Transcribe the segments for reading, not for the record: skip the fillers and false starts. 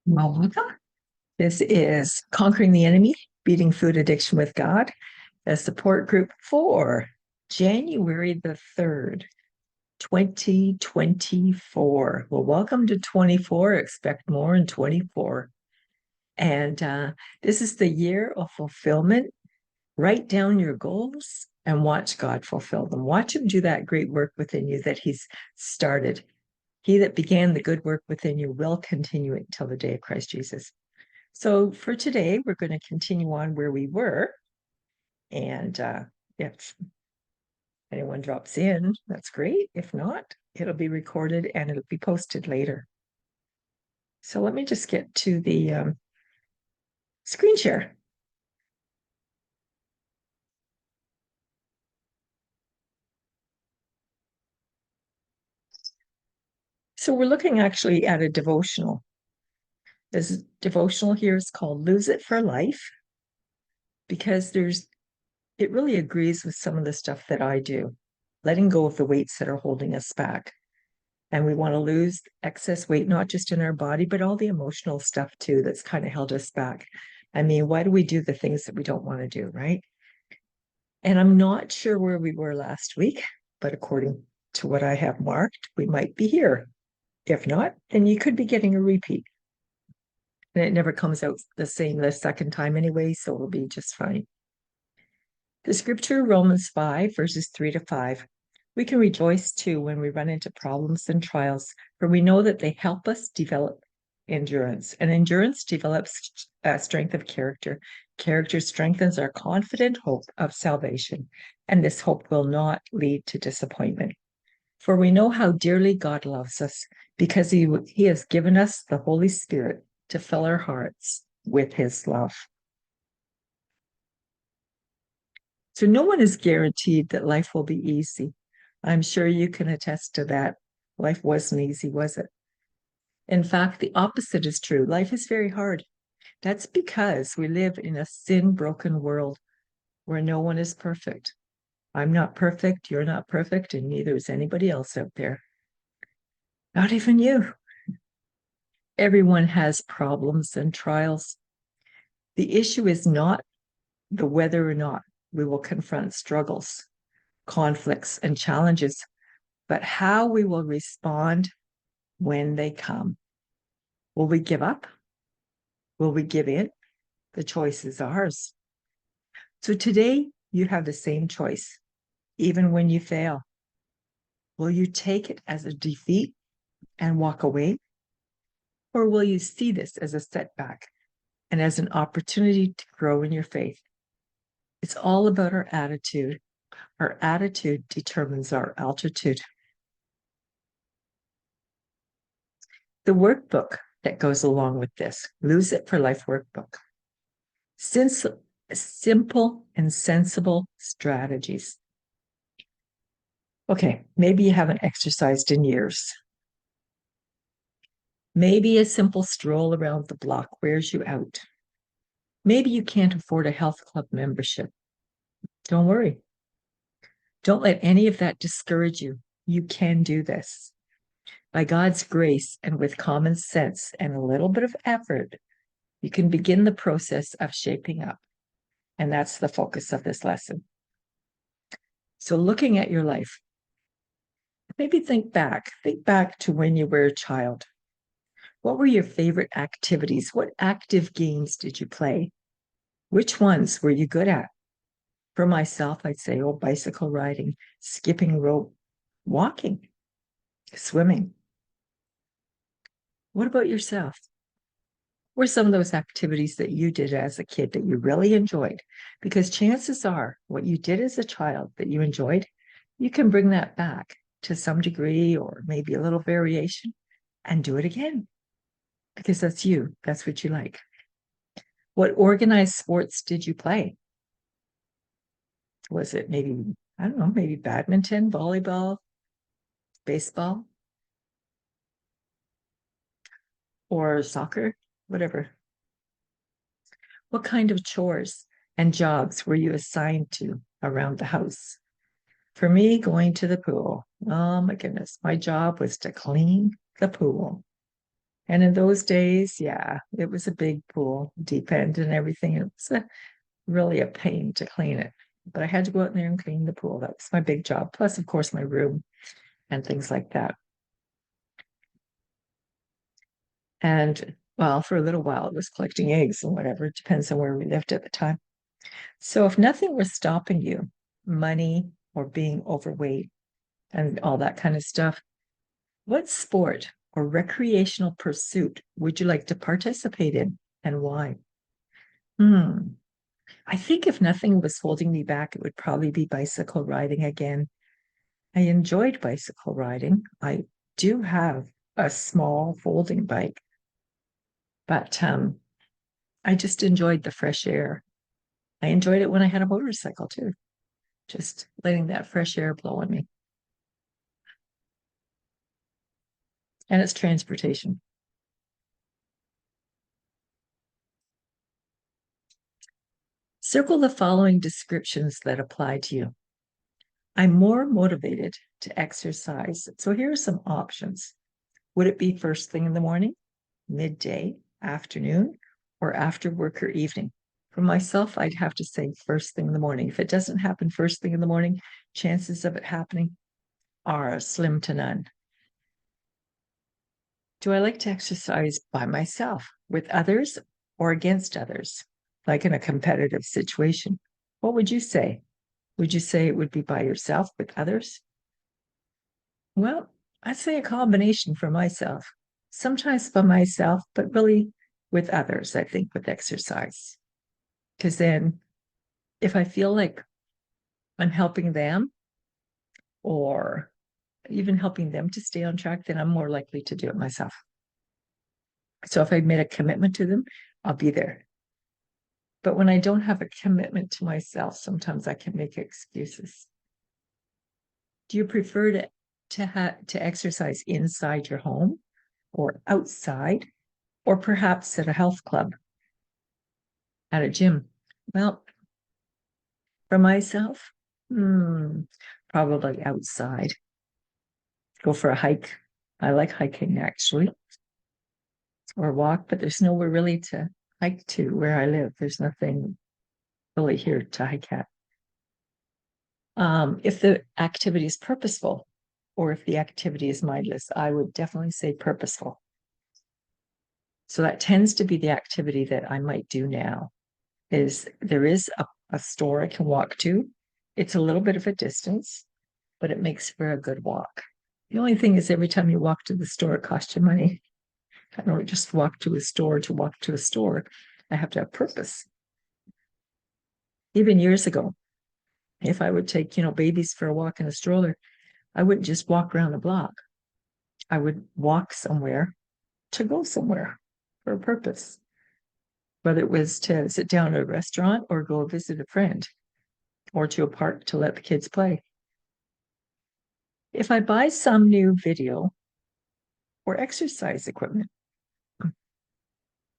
Well, welcome. This is Conquering the Enemy, Beating Food Addiction with God, a support group for January the 3rd, 2024. Well, welcome to 24. Expect more in 24. And this is the year of fulfillment. Write down your goals and watch God fulfill them. Watch Him do that great work within you that He's started. He that began the good work within you will continue it until the day of Christ Jesus. So for today, we're going to continue on where we were. And if anyone drops in, that's great. If not, it'll be recorded and it'll be posted later. So let me just get to the screen share. So we're looking actually at a devotional. This devotional here is called Lose It for Life because it really agrees with some of the stuff that I do, letting go of the weights that are holding us back. And we want to lose excess weight, not just in our body, but all the emotional stuff too that's kind of held us back. I mean, why do we do the things that we don't want to do, right? And I'm not sure where we were last week, but according to what I have marked, we might be here. If not, then you could be getting a repeat. And it never comes out the same the second time anyway, so it'll be just fine. The scripture, Romans 5, verses 3 to 5. We can rejoice too when we run into problems and trials, for we know that they help us develop endurance. And endurance develops strength of character. Character strengthens our confident hope of salvation, and this hope will not lead to disappointment. For we know how dearly God loves us, because he has given us the Holy Spirit to fill our hearts with his love. So no one is guaranteed that life will be easy. I'm sure you can attest to that. Life wasn't easy, was it? In fact, the opposite is true. Life is very hard. That's because we live in a sin-broken world where no one is perfect. I'm not perfect, you're not perfect, and neither is anybody else out there. Not even you. Everyone has problems and trials. The issue is not the whether or not we will confront struggles, conflicts, and challenges, but how we will respond when they come. Will we give up? Will we give in? The choice is ours. So today, you have the same choice, even when you fail. Will you take it as a defeat and walk away? Or will you see this as a setback and as an opportunity to grow in your faith? It's all about our attitude. Our attitude determines our altitude. The workbook that goes along with this, Lose It for Life workbook. Since simple and sensible strategies. Okay, maybe you haven't exercised in years. Maybe a simple stroll around the block wears you out. Maybe you can't afford a health club membership. Don't worry. Don't let any of that discourage you. You can do this. By God's grace and with common sense and a little bit of effort, you can begin the process of shaping up. And that's the focus of this lesson. So looking at your life, maybe think back to when you were a child. What were your favorite activities? What active games did you play? Which ones were you good at? For myself, I'd say, bicycle riding, skipping rope, walking, swimming. What about yourself? What were some of those activities that you did as a kid that you really enjoyed? Because chances are what you did as a child that you enjoyed, you can bring that back to some degree or maybe a little variation and do it again because that's you. That's what you like. What organized sports did you play? Was it maybe, I don't know, maybe badminton, volleyball, baseball, or soccer, whatever? What kind of chores and jobs were you assigned to around the house? For me, going to the pool. Oh my goodness, my job was to clean the pool. And in those days, yeah, it was a big pool, deep end and everything. It was really a pain to clean it. But I had to go out there and clean the pool. That was my big job. Plus, of course, my room and things like that. And well, for a little while, it was collecting eggs and whatever. It depends on where we lived at the time. So if nothing was stopping you, money or being overweight and all that kind of stuff, what sport or recreational pursuit would you like to participate in and why? Hmm. I think if nothing was holding me back, it would probably be bicycle riding again. I enjoyed bicycle riding. I do have a small folding bike, but I just enjoyed the fresh air. I enjoyed it when I had a motorcycle too, just letting that fresh air blow on me. And it's transportation. Circle the following descriptions that apply to you. I'm more motivated to exercise. So here are some options. Would it be first thing in the morning, midday, afternoon, or after work or evening? For myself, I'd have to say first thing in the morning. If it doesn't happen first thing in the morning, chances of it happening are slim to none. Do I like to exercise by myself, with others, or against others, like in a competitive situation? What would you say? Would you say it would be by yourself, with others? Well, I'd say a combination for myself. Sometimes by myself, but really with others, I think, with exercise. Because then if I feel like I'm helping them or even helping them to stay on track, then I'm more likely to do it myself. So if I made a commitment to them, I'll be there. But when I don't have a commitment to myself, sometimes I can make excuses. Do you prefer to exercise inside your home or outside, or perhaps at a health club, at a gym? Well, for myself, probably outside. Go for a hike. I like hiking actually, or walk, but there's nowhere really to hike to where I live. There's nothing really here to hike at. If the activity is purposeful or if the activity is mindless, I would definitely say purposeful. So that tends to be the activity that I might do now. Is there is a store I can walk to. It's a little bit of a distance, but it makes for a good walk. The only thing is every time you walk to the store, it costs you money. I don't just walk to a store to walk to a store. I have to have purpose. Even years ago, if I would take, babies for a walk in a stroller, I wouldn't just walk around the block. I would walk somewhere to go somewhere for a purpose, whether it was to sit down at a restaurant or go visit a friend or to a park to let the kids play. If I buy some new video or exercise equipment,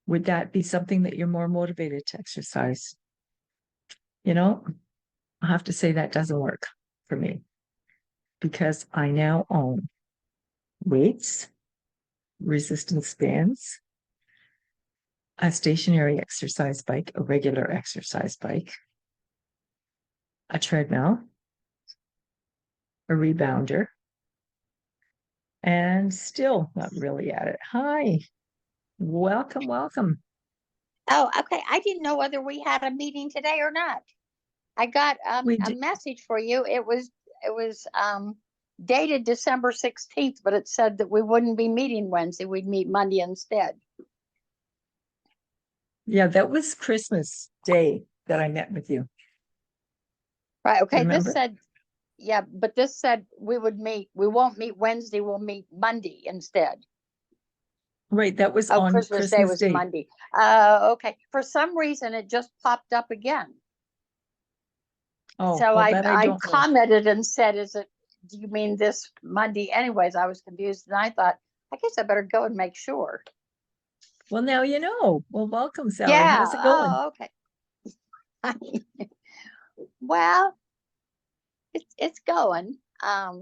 would that be something that you're more motivated to exercise? I have to say that doesn't work for me because I now own weights, resistance bands, a stationary exercise bike, a regular exercise bike, a treadmill, a rebounder, and still not really at it. Hi, welcome, welcome. Oh, okay. I didn't know whether we had a meeting today or not. I got We a do, message for you. It was dated December 16th, but it said that we wouldn't be meeting Wednesday. We'd meet Monday instead. yeah, that was Christmas Day that I met with you. Right. Okay. This Remember? said, yeah, but this said we would meet. We won't meet Wednesday. We'll meet Monday instead. Right, that was Oh, on Christmas Day Christmas was Day. Monday. Okay. For some reason, it just popped up again. Oh, So well, I that I I don't know. commented and said, "Is it? Do you mean this Monday?" Anyways, I was confused, and I thought, I guess I better go and make sure. Well, now you know. Well, welcome, Sally. Yeah. How's it going? Oh, okay. Well, it's going. I've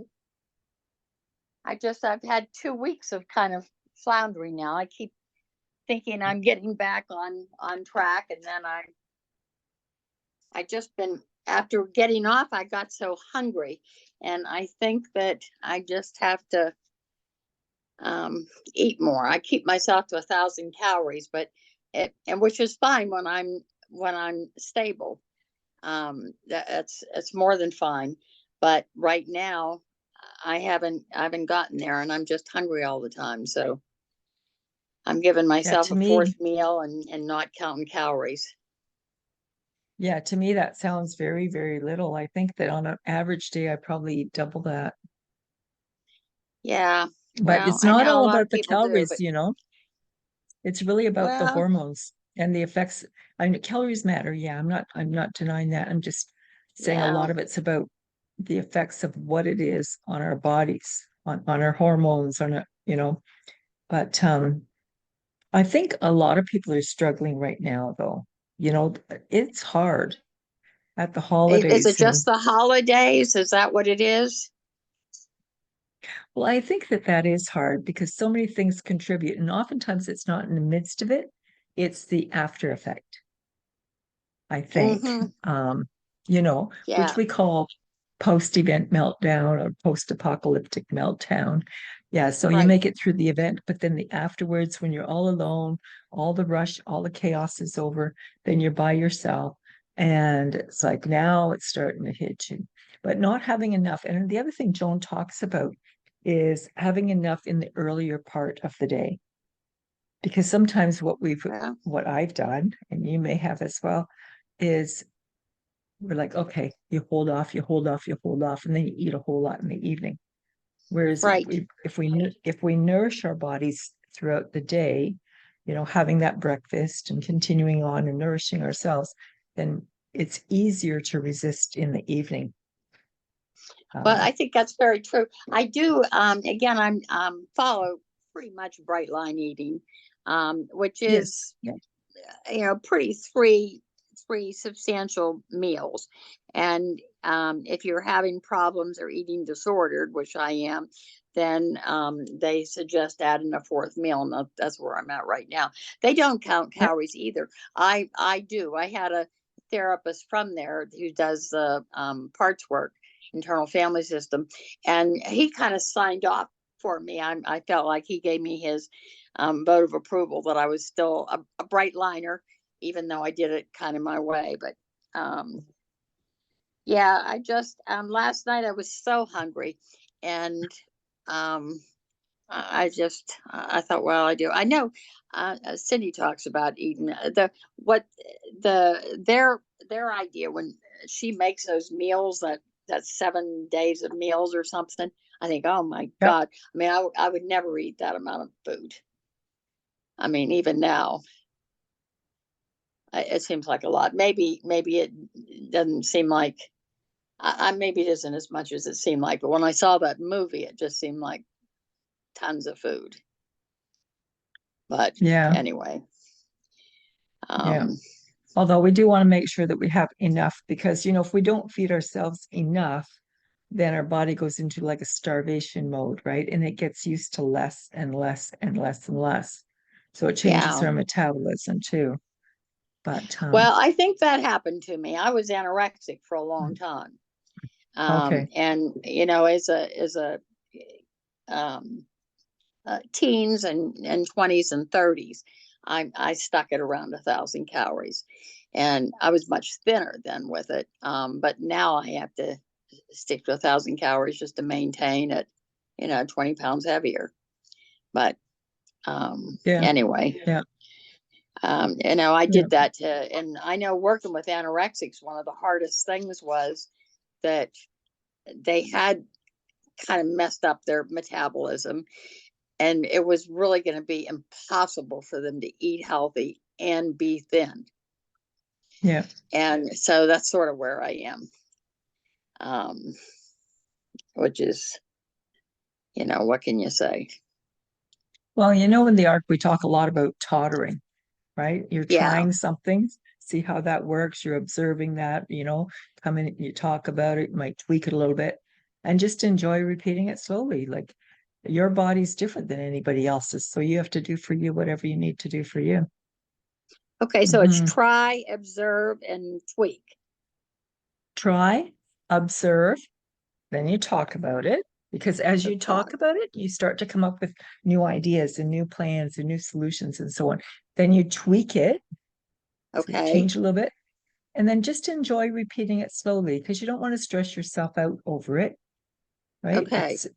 had 2 weeks of kind of floundering now. I keep thinking I'm getting back on track, and then I just been, after getting off, I got so hungry, and I think that I just have to eat more. I keep myself to 1,000 calories, but and which is fine when I'm stable. It's more than fine. But right now, I haven't gotten there, and I'm just hungry all the time. So I'm giving Yeah, myself to a me, fourth meal and not counting calories. yeah, to me that sounds very, very little. I think that on an average day, I probably eat double that. Yeah, But well, it's I not know a all lot of about the people do, calories, but It's really about the well, hormones and the effects. I mean, calories matter. Yeah, I'm not denying that. I'm just saying a yeah. lot of it's about the effects of what it is on our bodies, on our hormones, on it. But I think a lot of people are struggling right now, though. You know, it's hard at the Is it holidays. just And the holidays? Is that what it is? well, I think that that is hard because so many things contribute. And oftentimes it's not in the midst of it, it's the after effect. I think, Mm-hmm. which Yeah, we call post-event meltdown or post-apocalyptic meltdown. Yeah, so you right. make it through the event, but then the afterwards, when you're all alone, all the rush, all the chaos is over, then you're by yourself. And it's like now it's starting to hit you, but not having enough. And the other thing Joan talks about is having enough in the earlier part of the day. Because sometimes Yeah, what I've done, and you may have as well, is we're like, okay, you hold off, you hold off, you hold off, and then you eat a whole lot in the evening. Whereas right. if we nourish our bodies throughout the day, having that breakfast and continuing on and nourishing ourselves, then it's easier to resist in the evening. Well, Um, I think that's very true. I do. Again, I'm follow pretty much bright line eating, which yes, is yeah, pretty three substantial meals. And if you're having problems or eating disordered, which I am, then they suggest adding a fourth meal, and that's where I'm at right now. They don't count yep, calories either. I do. I had a therapist from there who does the parts work, internal family system, and he kind of signed off for me. I felt like he gave me his vote of approval that I was still a bright liner, even though I did it kind of my way. But yeah, I just last night I was so hungry, and um, I thought, well, I do. I know Cindy talks about eating what their idea when she makes those meals that's 7 days of meals or something. I think, oh my yep, God. I mean, I would never eat that amount of food. I mean, even now, it seems like a lot. Maybe it doesn't seem like maybe it isn't as much as it seemed like. But when I saw that movie, it just seemed like tons of food. But yeah, anyway, yeah. um, Although we do want to make sure that we have enough because, if we don't feed ourselves enough, then our body goes into like a starvation mode, right? And it gets used to less and less and less and less. So it changes yeah. our metabolism too. But Well, I think that happened to me. I was anorexic for a long time, okay. and as a um, teens and 20s and 30s, I stuck at around 1,000 calories, and I was much thinner then with it. But now I have to stick to 1,000 calories just to maintain it, 20 pounds heavier. But Yeah. anyway, Yeah. I Yeah. did that too, and I know working with anorexics, one of the hardest things was that they had kind of messed up their metabolism, and it was really going to be impossible for them to eat healthy and be thin. Yeah. And so that's sort of where I am, um, which is, what can you say? Well, in the ARC, we talk a lot about tottering, right? You're Yeah, trying something, see how that works. You're observing that, come in, you talk about it, you might tweak it a little bit and just enjoy repeating it slowly. Like Your body's different than anybody else's, so you have to do for you whatever you need to do for you. Okay, so it's Mhm. try, observe, and tweak. Try, observe, then you talk about it. Because as So you talk talk. about it, you start to come up with new ideas and new plans and new solutions and so on. Then you tweak it, so Okay. change a little bit, and then just enjoy repeating it slowly because you don't want to stress yourself out over it, right? Okay. It's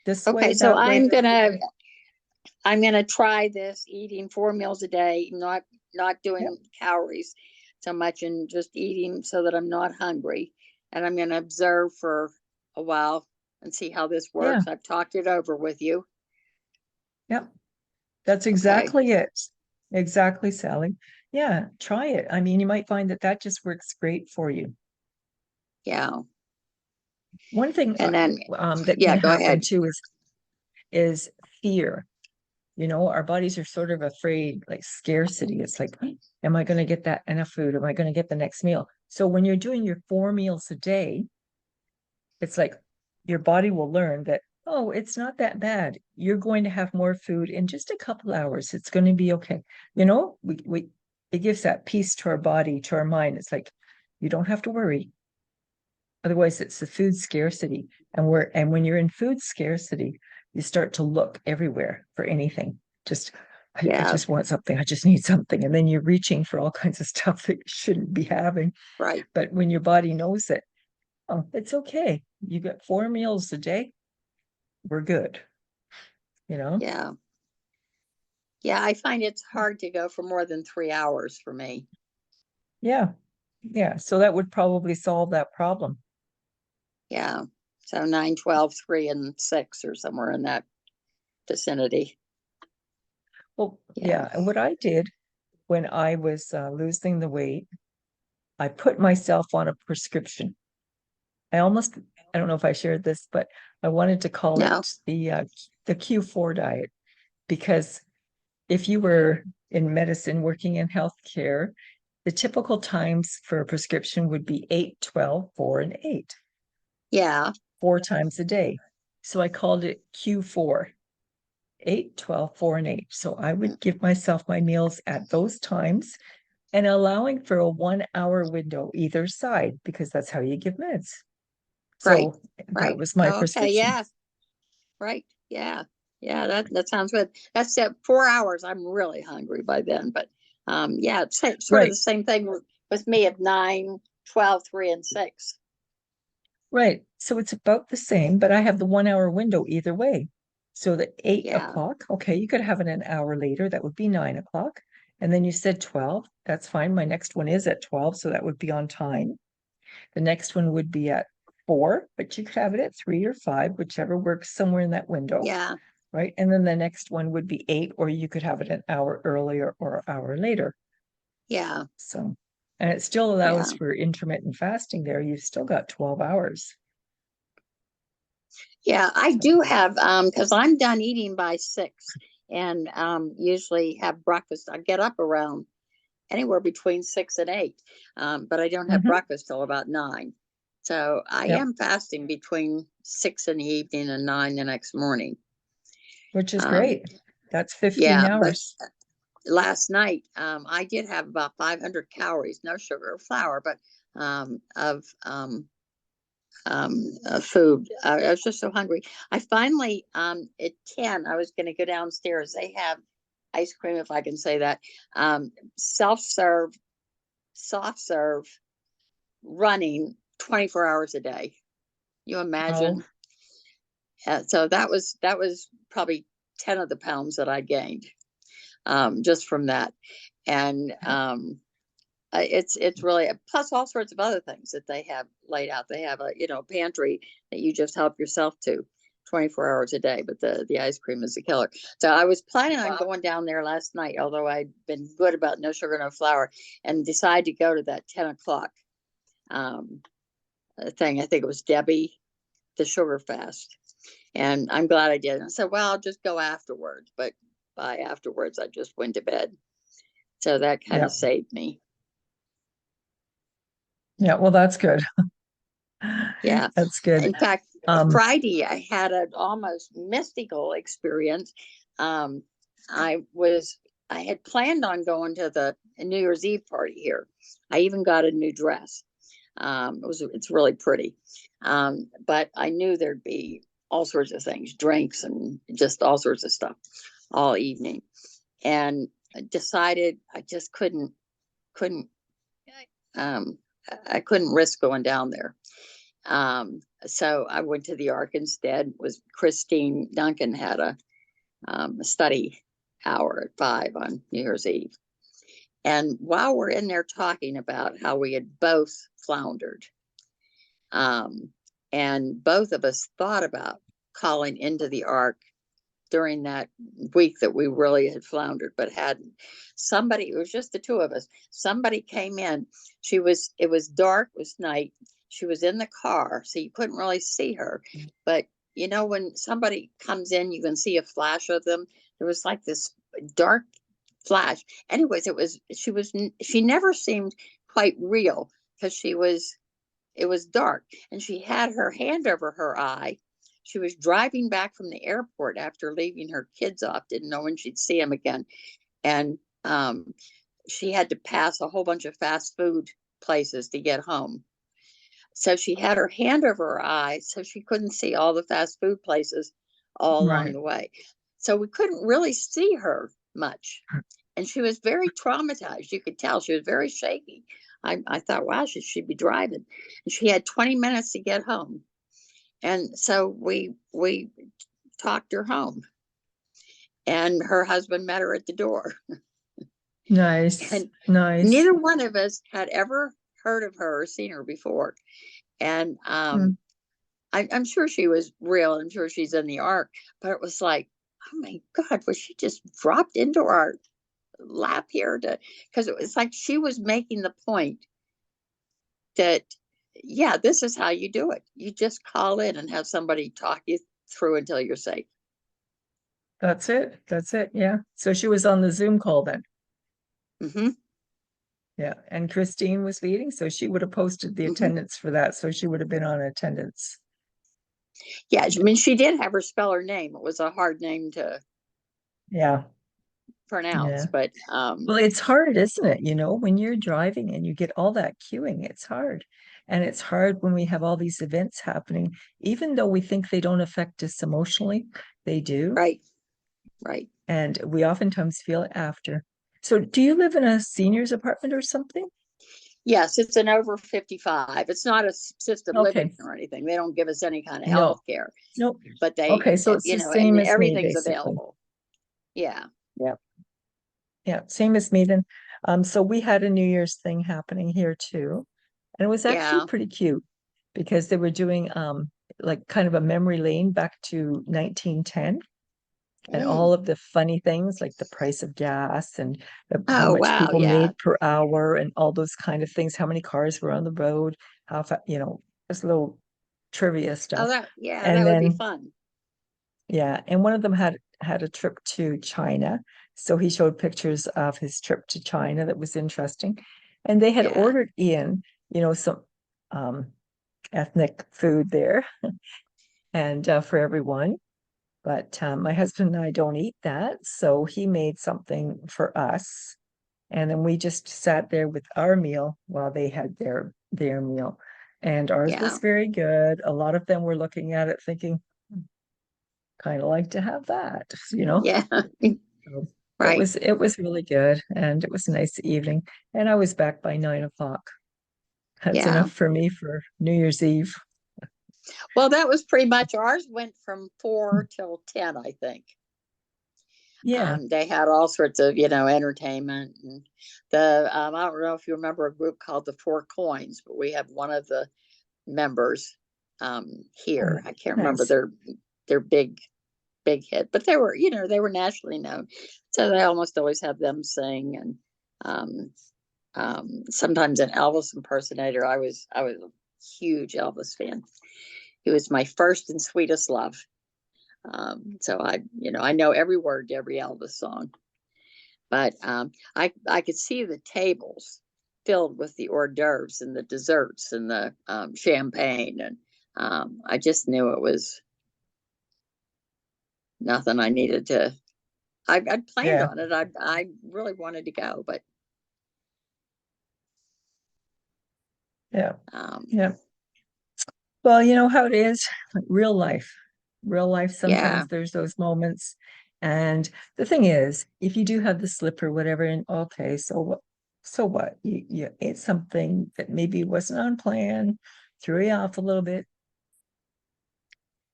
this way, Okay. So that way. I'm gonna try this eating 4 meals a day, not Yep. doing calories so much and just eating so that I'm not hungry. And I'm gonna observe for a while and see how this Yeah. works. I've talked it over with you. Yep. That's Okay. exactly it. Exactly, Sally. Yeah, try it. I mean, you might find that that just works great for you. Yeah. One thing And then that can yeah, go happen ahead. too is fear. You know, our bodies are sort of afraid, like scarcity. It's like, am I going to get that enough food? Am I going to get the next meal? So when you're doing your 4 meals a day, it's like your body will learn that, oh, it's not that bad. You're going to have more food in just a couple hours. It's going to be okay. You know, we it gives that peace to our body, to our mind. It's like you don't have to worry. Otherwise, it's the food scarcity. And when you're in food scarcity, you start to look everywhere for anything. Just I Yeah, just want something. I just need something. And then you're reaching for all kinds of stuff that you shouldn't be having. right. But when your body knows it, oh, it's okay. You get 4 meals a day, we're good, you know? Yeah. Yeah, I find it's hard to go for more than 3 hours for me. Yeah. Yeah. So that would probably solve that problem. Yeah. So 9, 12, 3, and 6 or somewhere in that vicinity. Well, Yeah. yeah. And what I did when I was losing the weight, I put myself on a prescription. I don't know if I shared this, but I wanted to call No. it the Q4 diet because if you were in medicine working in healthcare, the typical times for a prescription would be 8, 12, 4, and 8, Yeah. 4 times a day. So I called it Q4, 8, 12, 4, and 8. So I would give myself my meals at those times and allowing for a 1 hour window either side because that's how you give meds. Right. So that Right. was my Oh, okay. prescription. Yeah. Right. Yeah. Yeah. That sounds good. That's 4 hours. I'm really hungry by then. But yeah, it's sort of the Right, same thing with me at 9, 12, 3, and 6. right. So it's about the same, but I have the 1 hour window either way. So the eight Yeah. o'clock, okay, you could have it an hour later. That would be 9 o'clock. And then you said 12. That's fine. My next one is at 12, so that would be on time. The next one would be at 4, but you could have it at 3 or 5, whichever works somewhere in that window, Yeah. right? And then the next one would be 8, or you could have it an hour earlier or an hour later. Yeah. So, and it still Yeah. allows for intermittent fasting there. You've still got 12 hours. Yeah. I So, do have, because I'm done eating by 6 and usually have breakfast. I get up around anywhere between 6 and 8. But I don't have mhm, breakfast till about 9. So I yep, am fasting between 6 in the evening and 9 the next morning. which is Um, great. That's 15 yeah, but hours. last night I did have about 500 calories, no sugar or flour, but of food. I was just so hungry. I finally, at 10, I was going to go downstairs. They have ice cream, if I can say that, self serve, soft serve, running 24 hours a day. You Oh, imagine? So that was probably 10 of the pounds that I gained just from that. And yep, it's really plus all sorts of other things that they have laid out. They have a pantry that you just help yourself to 24 hours a day, but the ice cream is a killer. So I was planning on going down there last night, although I'd been good about no sugar, no flour, and decided to go to that 10 o'clock um, thing. I think it was Debbie, the sugar fast. And I'm glad I did. I said, well, I'll just go afterwards. But by afterwards, I just went to bed. So that kind of yep, saved me. yeah. Well, that's good. Yeah. That's good. In fact, Friday, I had an almost mystical experience. Um, I was, I had planned on going to the New Year's Eve party here. I even got a new dress. It's really pretty. But I knew there'd be all sorts of things, drinks and just all sorts of stuff all evening. And I decided I just couldn't, um, I couldn't risk going down there. So I went to the Ark instead. Was Christine Duncan had a study hour at 5 on New Year's Eve. And while we're in there talking about how we had both floundered, um, and both of us thought about calling into the Ark during that week that we really had floundered, but hadn't. Somebody, it was just the two of us. Somebody came in. It was dark, it was night. She was in the car, so you couldn't really see her. But you know, when somebody comes in, you can see a flash of them. There was like this dark flash. Anyways, she never seemed quite real because it was dark and she had her hand over her eye. She was driving back from the airport after leaving her kids off, didn't know when she'd see them again. And she had to pass a whole bunch of fast food places to get home. So she had her hand over her eye so she couldn't see all the fast food places all along Right. the way. So we couldn't really see her much. And she was very traumatized. You could tell she was very shaky. I thought, wow, she'd be driving. And she had 20 minutes to get home. And so we talked her home. And her husband met her at the door. Nice. And Nice. neither one of us had ever heard of her or seen her before. And Mm. I'm sure she was real. I'm sure she's in the Ark. But it was like, oh my God, was she just dropped into our lap here to, because it was like she was making the point that, yeah, this is how you do it. You just call in and have somebody talk you through until you're safe. That's it. That's it. Yeah. So she was on the Zoom call then. Hmm. Yeah. And Christine was leading, so she would have posted the Hmm. attendance for that. So she would have been on attendance. Yeah, I mean, she did have her spell her name. It was a hard name to Yeah. pronounce, Yeah. but Well, it's hard, isn't it? You know, when you're driving and you get all that queuing, it's hard. And it's hard when we have all these events happening, even though we think they don't affect us emotionally, they do. right, right. And we oftentimes feel it after. So, do you live in a seniors apartment or something? Yes, it's an over 55. It's not a assisted living Okay. or anything. They don't give us any kind of No. health care, Nope. but they, Okay, so it's you the know, and same as me, everything's basically. available. Yeah, Yeah. Yeah, same as me then. So we had a New Year's thing happening here too. And it was actually yeah. pretty cute because they were doing like kind of a memory lane back to 1910 and Mm. all of the funny things like the price of gas and how Oh, much wow. people Yeah. made per hour and all those kind of things, how many cars were on the road, just little trivia Oh, stuff. yeah, And that would be then fun. yeah, and one of them had a trip to China. So he showed pictures of his trip to China that was interesting. And they had Yeah, ordered in, some um, ethnic food there and for everyone. But my husband and I don't eat that, so he made something for us. And then we just sat there with our meal while they had their meal. And ours yeah, was very good. A lot of them were looking at it thinking, kind of like to have that, you know. yeah. So Right. it was really good and it was a nice evening. And I was back by 9 o'clock. That's Yeah. enough for me for New Year's Eve. Well, that was pretty much ours went from 4 till 10, I think. Yeah. They had all sorts of, entertainment and I don't know if you remember a group called the Four Coins, but we have one of the members here. I can't remember Nice. their big hit, but they were nationally known. So they almost always have them sing and um, sometimes an Elvis impersonator. I was a huge Elvis fan. He was my first and sweetest love. So I know every word to every Elvis song. But I could see the tables filled with the hors d'oeuvres and the desserts and the champagne, and I just knew it was nothing I needed to. I'd planned Yeah. on it. I really wanted to go, but Yeah. um, Yeah. Well, you know how it is, like real life. Real life, yeah, sometimes there's those moments. And the thing is, if you do have the slip or whatever, and okay, so what? So what? You ate something that maybe wasn't on plan, threw you off a little bit.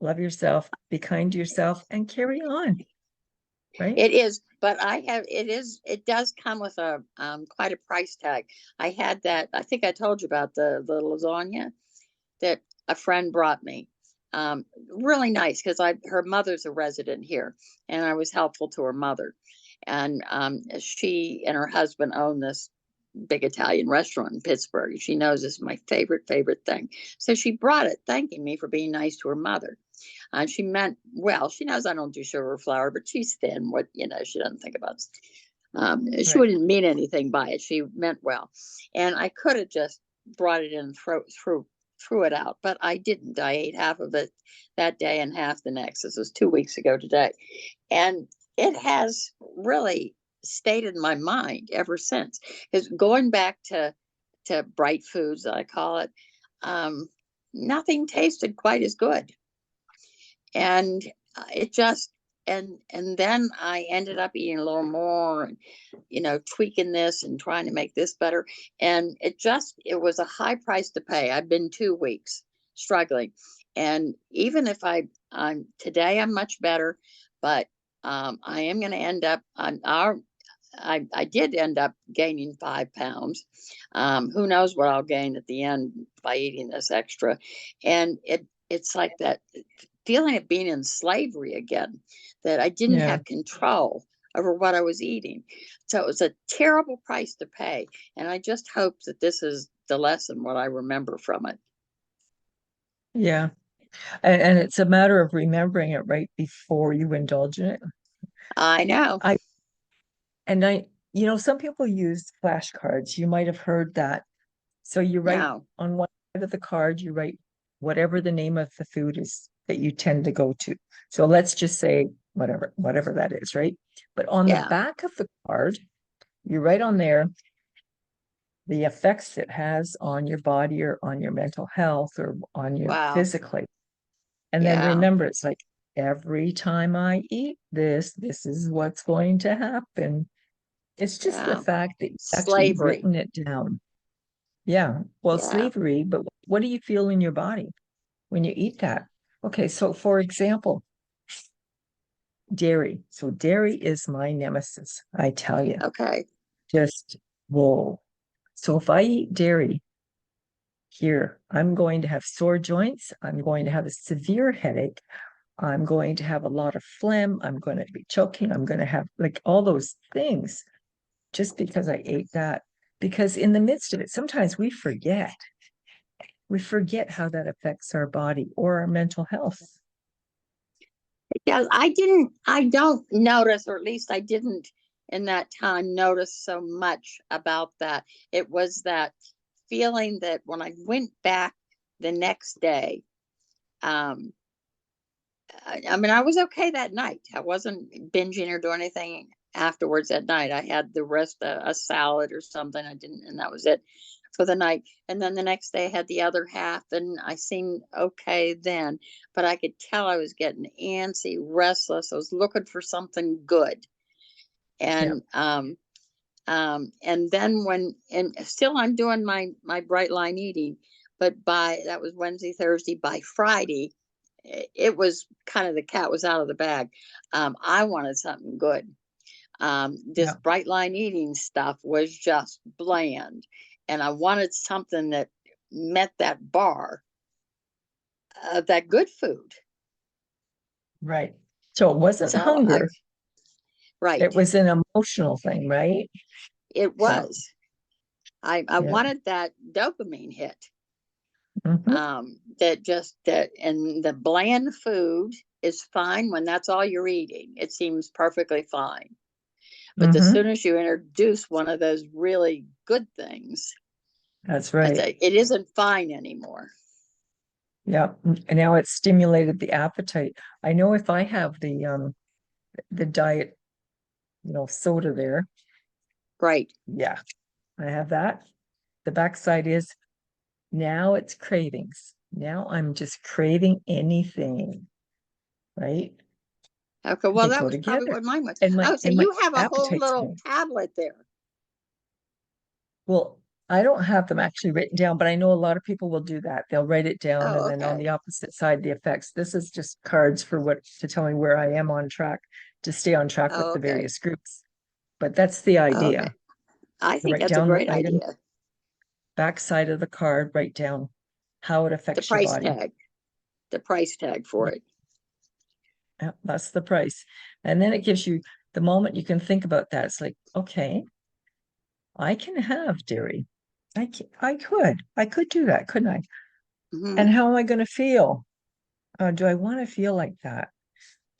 Love yourself, be kind to yourself, and carry on, right? it is. But I have it is it does come with a quite a price tag. I had that. I think I told you about the lasagna that a friend brought me. Really nice because I her mother's a resident here, and I was helpful to her mother, and she and her husband own this big Italian restaurant in Pittsburgh. She knows it's my favorite thing, so she brought it, thanking me for being nice to her mother. And she meant well. She knows I don't do sugar or flour, but she's thin. What she doesn't think about. She Right. wouldn't mean anything by it. She meant well, and I could have just brought it in and threw it out, but I didn't. I ate half of it that day and half the next. This was 2 weeks ago today, and it has really stayed in my mind ever since. Because going back to bright foods, I call it, um, nothing tasted quite as good, and it just and then I ended up eating a little more and tweaking this and trying to make this better, and it was a high price to pay. I've been 2 weeks struggling, and even if I'm today I'm much better, but I am going to end up on our I did end up gaining 5 pounds. Who knows what I'll gain at the end by eating this extra, and it's like that feeling of being in slavery again, that I didn't Yeah. have control over what I was eating. So it was a terrible price to pay. And I just hope that this is the lesson, what I remember from it. Yeah. And it's a matter of remembering it right before you indulge in it. I know. I and I, some people use flashcards. You might have heard that. So you write No. on one side of the card, you write whatever the name of the food is that you tend to go to. So let's just say whatever that is, right? But on the Yeah. back of the card, you write on there the effects it has on your body or on your mental health or on your Wow. physically. And then Yeah. remember, it's like every time I eat this, this is what's going to happen. It's just the Yeah. fact that you've actually Slavery. written it down. Yeah. Well, Yeah. slavery, but what do you feel in your body when you eat that? Okay, so for example, dairy. So dairy is my nemesis, I tell you. Okay. Just whoa. So if I eat dairy here, I'm going to have sore joints. I'm going to have a severe headache. I'm going to have a lot of phlegm. I'm going to be choking. I'm going to have like all those things just because I ate that. Because in the midst of it, sometimes we forget. We forget how that affects our body or our mental health. Yeah. I don't notice, or at least I didn't in that time notice so much about that. It was that feeling that when I went back the next day, um, I mean, I was okay that night. I wasn't binging or doing anything afterwards that night. I had the rest a salad or something. I didn't, and that was it for the night. And then the next day I had the other half, and I seemed okay then. But I could tell I was getting antsy, restless. I was looking for something good, Yeah. and then and still I'm doing my bright line eating, but by that was Wednesday, Thursday. By Friday, it was kind of the cat was out of the bag. I wanted something good. This Yeah. bright line eating stuff was just bland, and I wanted something that met that bar of that good food. Right. So it wasn't So I hunger, right, it was an emotional thing, right? it That, was. I yeah. wanted that dopamine hit. Hmm. That just that and the bland food is fine when that's all you're eating. It seems perfectly fine. But as Hmm. soon as you introduce one of those really good things, That's right. it isn't fine anymore. Yeah. And now it's stimulated the appetite. I know if I have the diet, soda there, Right. yeah, I have that. The backside is now it's cravings. Now I'm just craving anything, right? Okay. Well, They that go was probably together. what mine was. And my Oh, so and my you have a whole appetite's little going. tablet there. Well, I don't have them actually written down, but I know a lot of people will do that. They'll write it down and Oh, then on okay. the opposite side, the effects. This is just cards for what to tell me where I am on track to stay on track with Oh, the okay. various groups. But that's the Oh, okay. idea. I think Write that's a down the great item, idea. back side of the card, write down how it The affects your price body. tag, the price tag for it. Yeah, that's the price. And then it gives you the moment you can think about that. It's like, okay, I can have dairy. I could do that, couldn't I? Hmm. And how am I going to feel? Do I want to feel like that?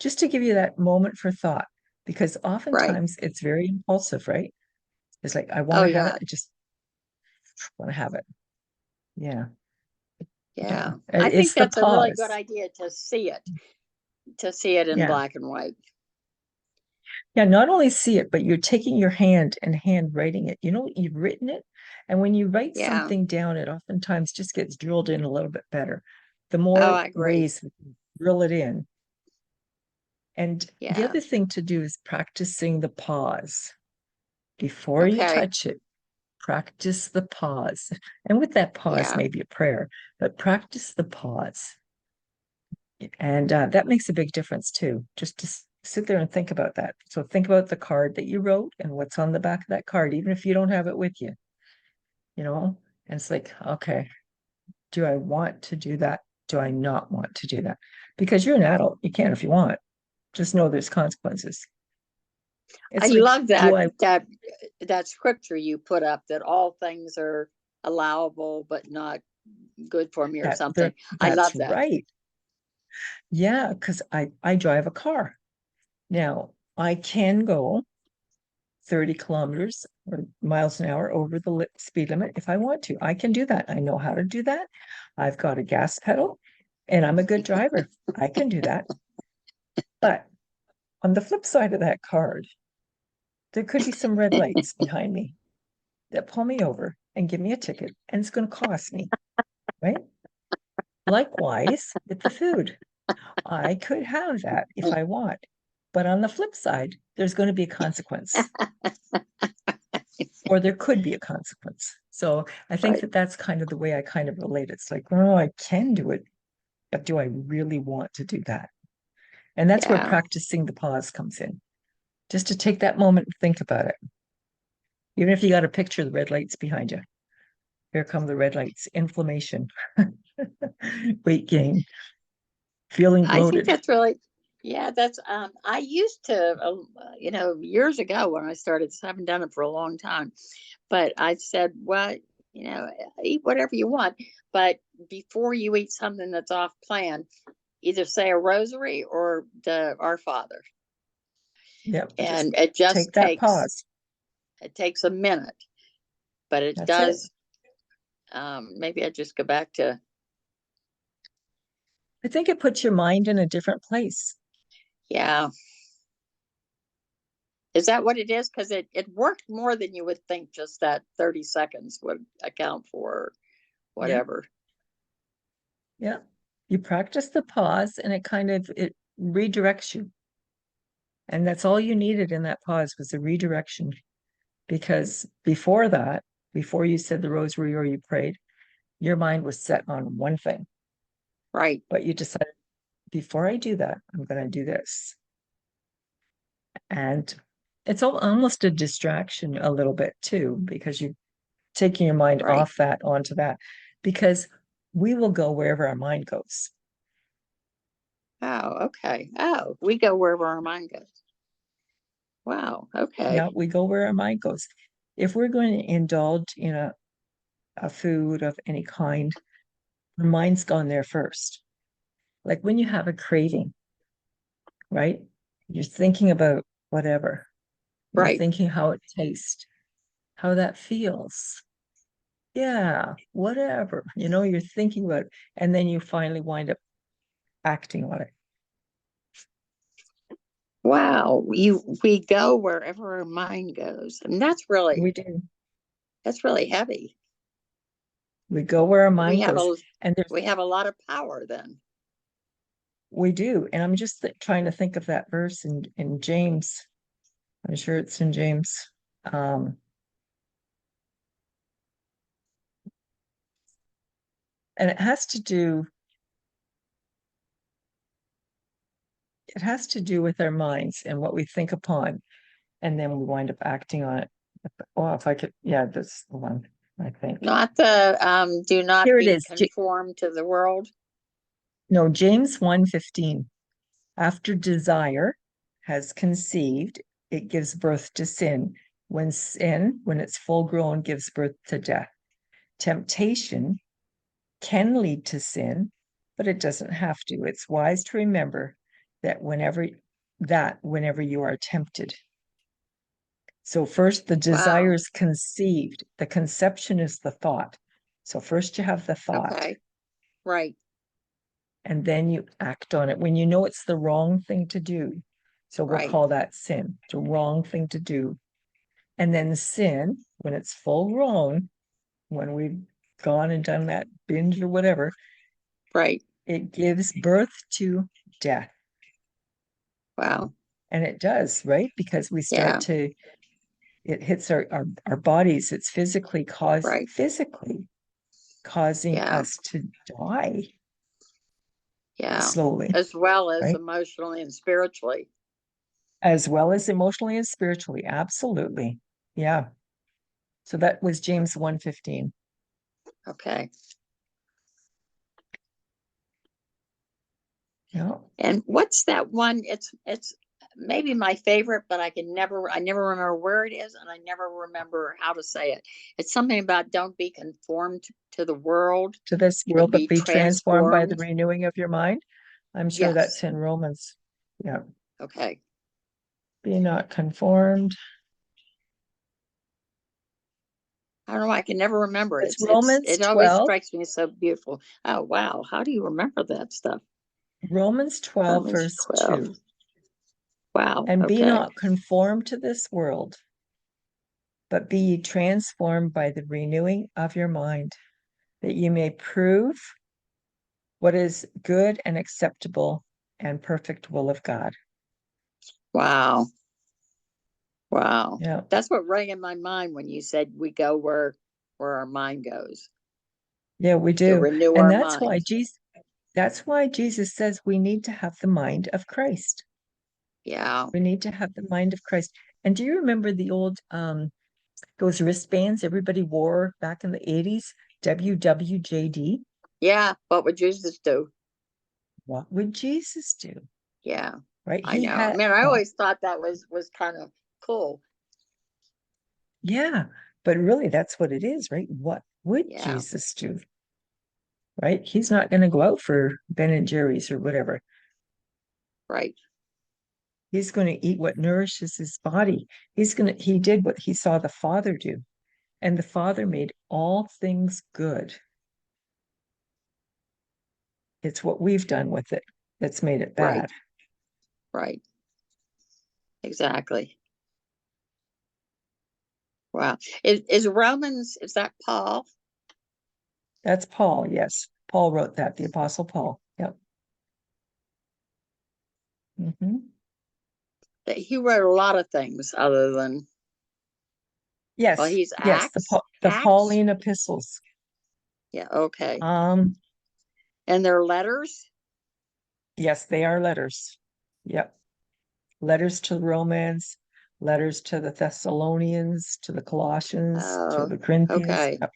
Just to give you that moment for thought, because Right. oftentimes it's very impulsive, right? It's like, I want Oh, to have it. yeah. I just want to have it. Yeah. Yeah. Yeah. I think It's the that's a really good pause. idea to see it in Yeah. black and white. Yeah. Not only see it, but you're taking your hand and hand writing it. You've written it. And when you write Yeah. something down, it oftentimes just gets drilled in a little bit better. The Oh, more I agree. ways we can drill it in. And the Yeah. other thing to do is practicing the pause before you Okay. touch it. Practice the pause. And with that pause, Yeah. maybe a prayer, but practice the pause. And that makes a big difference too, just to sit there and think about that. So think about the card that you wrote and what's on the back of that card, even if you don't have it with you, you know? And it's like, okay, do I want to do that? Do I not want to do that? Because you're an adult, you can if you want. Just know there's consequences. I It's like, love do that I? that scripture you put up that all things are allowable but not good for me or something. I That's love that. right. Yeah, because I drive a car. Now, I can go 30 kilometers or miles an hour over the speed limit if I want to. I can do that. I know how to do that. I've got a gas pedal and I'm a good driver. I can do that. But on the flip side of that card, there could be some red lights behind me that pull me over and give me a ticket, and it's going to cost me, right? Likewise with the food. I could have that if I want. But on the flip side, there's going to be a consequence, or there could be a consequence. So I think Right. that that's kind of the way I kind of relate. It's like, oh, I can do it, but do I really want to do that? And that's where Yeah. practicing the pause comes in. Just to take that moment and think about it. Even if you got a picture of the red lights behind you. Here come the red lights. Inflammation, weight gain, feeling I think bloated. that's really, yeah, that's, I used to, years ago when I started, I haven't done it for a long time, but I said, well, you know, eat whatever you want. But before you eat something that's off plan, either say a rosary or the Our Father. Yep, just And it just take that takes, pause. it takes a minute, but it That's it. does. Maybe I just go back to, I think it puts your mind in a different place. yeah. Is that what it is? Because it worked more than you would think. Just that 30 seconds would account for Yeah, whatever. yeah. You practice the pause and it redirects you. And that's all you needed in that pause was a redirection. Because before that, before you said the rosary or you prayed, your mind was set on one thing. Right. But you decided, before I do that, I'm going to do this. And it's almost a distraction a little bit too, because you're taking your mind Right. off that onto that. Because we will go wherever our mind goes. Oh, okay. Oh, we go wherever our mind goes. Wow. Okay. Yeah, we go where our mind goes. If we're going to indulge in a food of any kind, our mind's gone there first. Like when you have a craving, right? You're thinking about whatever. You're Right. thinking how it tastes, how that feels. Yeah, whatever. You're thinking about it, and then you finally wind up acting on it. Wow, we go wherever our mind goes, and We do. that's really heavy. We go where our We mind have goes. a And we have a lot of power then. we do. And I'm just trying to think of that verse in James. I'm sure it's in James. Um, and it has to do with our minds and what we think upon, and then we wind up acting on it. Oh, if I could, yeah, that's the one, I think. Not the do not Here it be is. conformed to the world. No, James 1:15. After desire has conceived, it gives birth to sin. When sin, when it's full grown, gives birth to death. Temptation can lead to sin, but it doesn't have to. It's wise to remember that whenever you are tempted. So first the desire Wow. is conceived. The conception is the thought. So first you have the thought, Okay. Right. and then you act on it when you know it's the wrong thing to do. So we'll Right. call that sin. It's a wrong thing to do. And then sin, when it's full grown, when we've gone and done that binge or whatever, Right. it gives birth to death. Wow. And it does, right? Because Yeah. it hits our bodies. It's Right. physically causing Yeah. us to die Yeah. slowly, As well as right? emotionally and spiritually. As well as emotionally and spiritually. Absolutely. Yeah. So that was James 1:15. Okay. Yeah. And what's that one? It's maybe my favorite, but I never remember where it is, and I never remember how to say it. It's something about don't be conformed to the world, To this but world, but be be transformed by the transformed. renewing of your mind. I'm sure that's Yes. in Romans. Yeah. Okay. Be not conformed. I don't know. I can never remember it. It's Romans It always 12, strikes me as so beautiful. Oh wow. How do you remember that stuff? Romans 12, Romans verse 12. 2. Wow. And be Okay. not conformed to this world, but be ye transformed by the renewing of your mind, that you may prove what is good and acceptable and perfect will of God. Wow. Wow. Yeah. That's what rang in my mind when you said we go where our mind goes Yeah, we to do. renew And our mind. that's why Jesus says we need to have the mind of Christ. Yeah. We need to have the mind of Christ. And do you remember the old those wristbands everybody wore back in the 80s? WWJD. Yeah. What would Jesus do? What would Jesus do? Yeah. Right? I He know. I had mean, I always thought that was kind of cool. Yeah, but really that's what it is, right? What would Yeah. Jesus do? Right? He's not going to go out for Ben and Jerry's or whatever. Right. He's going to eat what nourishes his body. He did what he saw the Father do, and the Father made all things good. It's what we've done with it that's made it Right. bad. Right. Exactly. Wow. Is Romans, is that Paul? That's Paul, yes. Paul wrote that, the Apostle Paul. Yep. Hmm. That he wrote a lot of things other than, well, Yes, he's yes, the Acts. Pauline epistles. Yeah. Okay. Um, And their letters. yes, they are letters. Yep. Letters to the Romans, letters to the Thessalonians, to the Colossians, to Oh, the Corinthians. okay. Yep.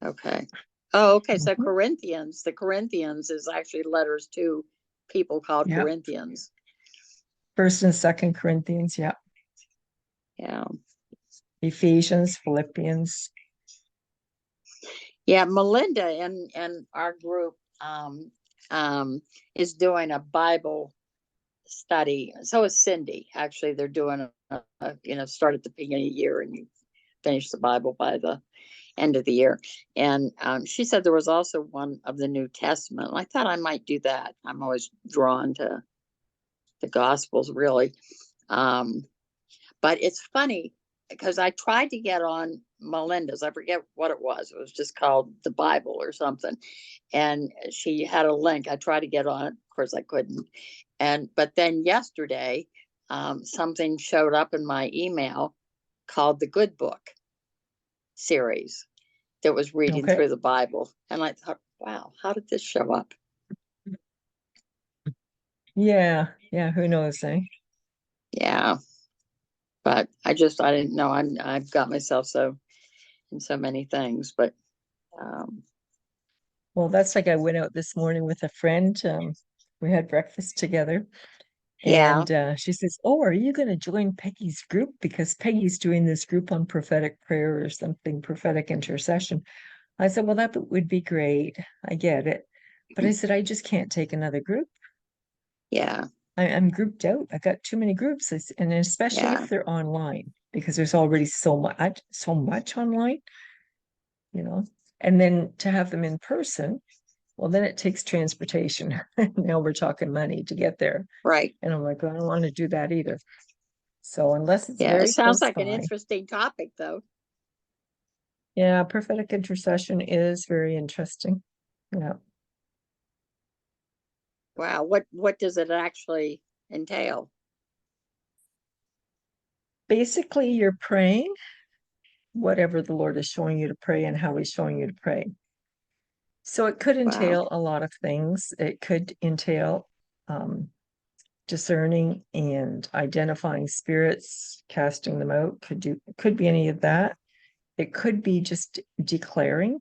Okay. Oh, okay. So Mhm. The Corinthians is actually letters to people called Yep. Corinthians. First and Second Corinthians. Yep. Yeah. Ephesians, Philippians. Yeah. Melinda in our group um, is doing a Bible study. So is Cindy. Actually, they're doing start at the beginning of the year and you finish the Bible by the end of the year. And she said there was also one of the New Testament. I thought I might do that. I'm always drawn to the Gospels, really. Um, but it's funny because I tried to get on Melinda's. I forget what it was. It was just called the Bible or something. And she had a link. I tried to get on it. Of course, I couldn't. But then yesterday, something showed up in my email called the Good Book series that was reading Okay. through the Bible. And I thought, wow, how did this show up? Yeah. Yeah. Who knows, eh? Yeah. But I didn't know. I've got myself so in so many things, but um, Well, that's like I went out this morning with a friend. We had breakfast together, yeah, and she says, "Oh, are you going to join Peggy's group? Because Peggy's doing this group on prophetic prayer or something, prophetic intercession." I said, "Well, that would be great. I get it." But I said, "I just can't take another group. yeah, I'm grouped out. I got too many groups, and especially yeah, if they're online, because there's already so much online, you know. And then to have them in person, well, then it takes transportation. Now we're talking money to get there. right. And I'm like, I don't want to do that either. So unless it's Yeah, it very sounds close like an by, interesting topic, though. yeah, prophetic intercession is very interesting. Yeah. Wow, what does it actually entail? Basically, you're praying whatever the Lord is showing you to pray and how he's showing you to pray. So it could Wow, entail a lot of things. It could entail um, discerning and identifying spirits, casting them out. Could be any of that. It could be just declaring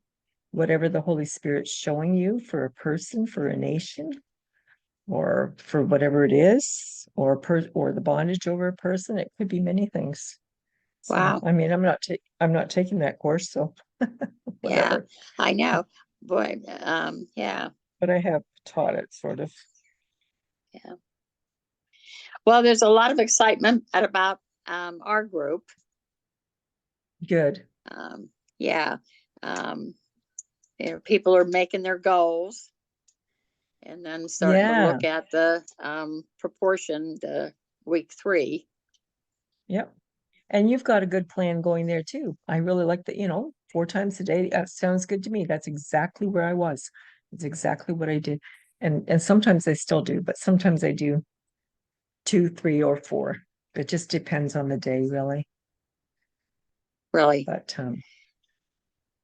whatever the Holy Spirit's showing you for a person, for a nation, or for whatever it is, or the bondage over a person. It could be many things. So wow, I mean, I'm not taking that course, so yeah, whatever. I know. Boy, yeah, But I have taught it sort of yeah. Well, there's a lot of excitement at about our group. good. Um, yeah, um, people are making their goals and then starting to Yeah. look at the proportion the week 3. Yep. And you've got a good plan going there too. I really like that, 4 times a day. That sounds good to me. That's exactly where I was. It's exactly what I did. And sometimes I still do, but sometimes I do 2, 3, or 4. It just depends on the day, really. Really. But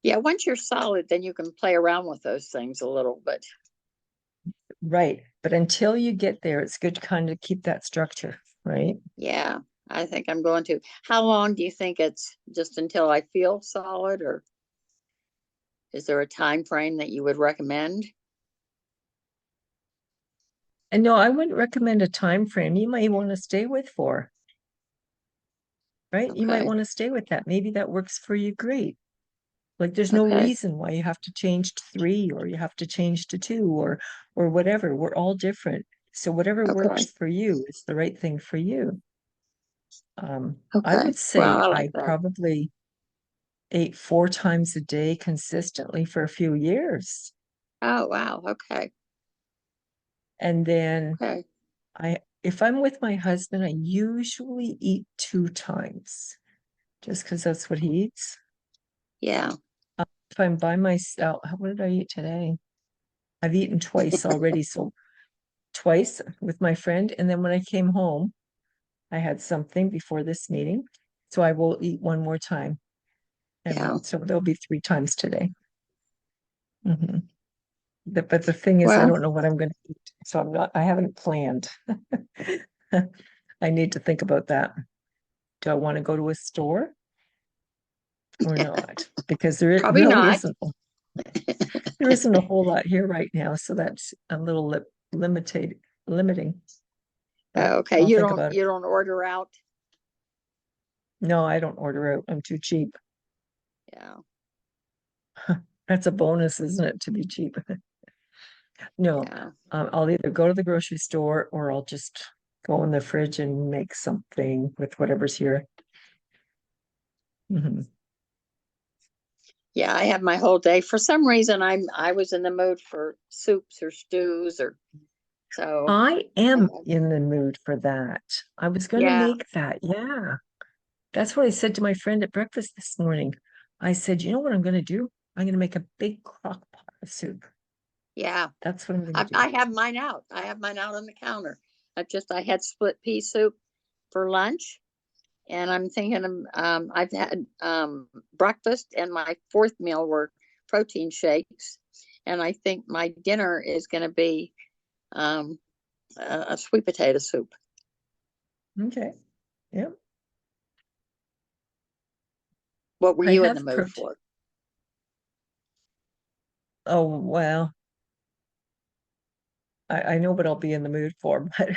Yeah, once you're solid, then you can play around with those things a little. But right. But until you get there, it's good to kind of keep that structure, right? yeah, I think I'm going to. How long do you think it's just until I feel solid, or is there a time frame that you would recommend? And no, I wouldn't recommend a time frame. You might want to stay with 4, right? You might Okay, want to stay with that. Maybe that works for you great. Like there's no okay, reason why you have to change to 3 or you have to change to 2 or whatever. We're all different. So whatever works okay, for you is the right thing for you. I okay. would Well, say I like I that. probably ate 4 times a day consistently for a few years. Oh, wow. Okay, And then okay, if I'm with my husband, I usually eat 2 times just because that's what he eats. yeah, If I'm by myself, what did I eat today? I've eaten twice already. So twice with my friend. And then when I came home, I had something before this meeting. So I will eat one more time. yeah. And so there'll be 3 times today. Mhm. But the thing is, I Well, don't know what I'm going to eat. So I haven't planned. I need to think about that. Do I want to go to a store or not? Because probably really not. there isn't a whole lot here right now. So that's a little limiting, but Okay, I'll think about it. you don't order out. No, I don't order out. I'm too cheap. Yeah, That's a bonus, isn't it, to be cheap? No, yeah. I'll either go to the grocery store or I'll just go in the fridge and make something with whatever's here. Mhm. Yeah, I have my whole day. For some reason, I was in the mood for soups or stews or so. I I am have- in the mood for that. I was going to Yeah, make that. Yeah. That's what I said to my friend at breakfast this morning. I said, you know what I'm going to do? I'm going to make a big crock pot of soup. yeah. That's what I'm going I, to do. I have mine out. I have mine out on the counter. I had split pea soup for lunch, and I'm thinking of I've had breakfast and my fourth meal were protein shakes, and I think my dinner is going to be um, a sweet potato soup. Okay. Yeah. What were I you in the have mood protein. for? Oh, well, I know what I'll be in the mood for, but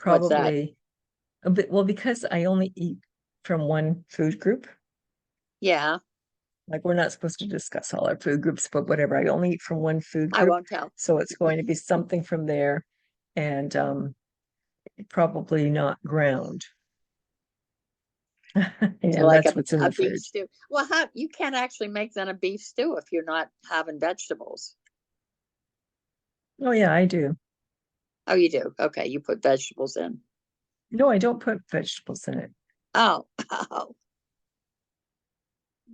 What's that? probably a bit. Well, because I only eat from one food group. Yeah, Like we're not supposed to discuss all our food groups, but whatever. I only eat from one food I group. won't tell. So it's going to be something from there and probably not ground. So And like that's what's in a the beef fridge. stew. Well, how you can't actually make then a beef stew if you're not having vegetables. Oh yeah, I do. Oh, you do. Okay, you put vegetables in. No, I don't put vegetables in it. Oh, oh.